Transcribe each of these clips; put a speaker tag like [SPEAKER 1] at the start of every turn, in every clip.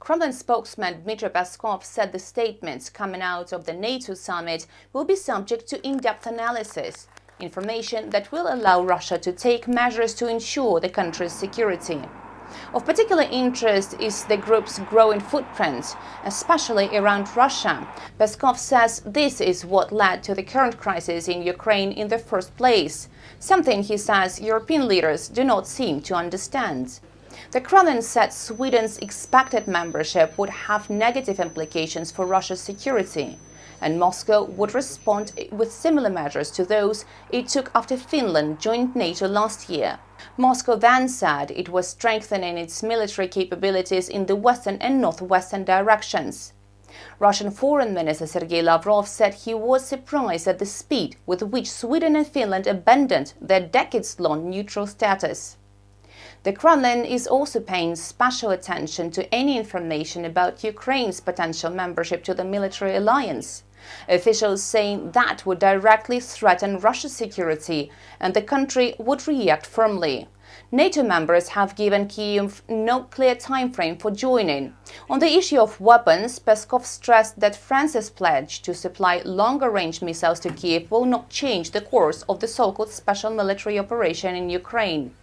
[SPEAKER 1] Kremlin spokesman Dmitry Peskov said the statements coming out of the NATO summit will be subject to in-depth analysis, information that will allow Russia to take measures to ensure the country's security. Of particular interest is the group's growing footprint, especially around Russia. Peskov says this is what led to the current crisis in Ukraine in the first place, something he says European leaders do not seem to understand. The Kremlin said Sweden's expected membership would have negative implications for Russia's security, and Moscow would respond with similar measures to those it took after Finland joined NATO last year. Moscow then said it was strengthening its military capabilities in the western and northwestern directions. Russian Foreign Minister Sergei Lavrov said he was surprised at the speed with which Sweden and Finland abandoned their decades-long neutral status. The Kremlin is also paying special attention to any information about Ukraine's potential membership to the military alliance. Officials saying that would directly threaten Russia's security and the country would react firmly. NATO members have given Kyiv no clear timeframe for joining. On the issue of weapons, Peskov stressed that France's pledge to supply longer-range missiles to Kyiv will not change the course of the so-called special military operation in Ukraine.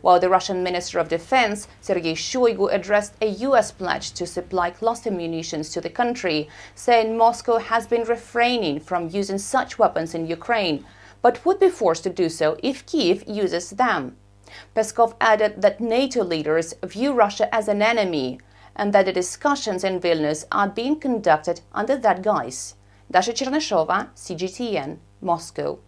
[SPEAKER 1] While the Russian Minister of Defense, Sergei Shoigu, addressed a U.S. pledge to supply cluster munitions to the country, saying Moscow has been refraining from using such weapons in Ukraine, but would be forced to do so if Kyiv uses them. Peskov added that NATO leaders view Russia as an enemy and that the discussions in Vilnius are being conducted under that guise. Dasha Chernyshova, CGTN, Moscow.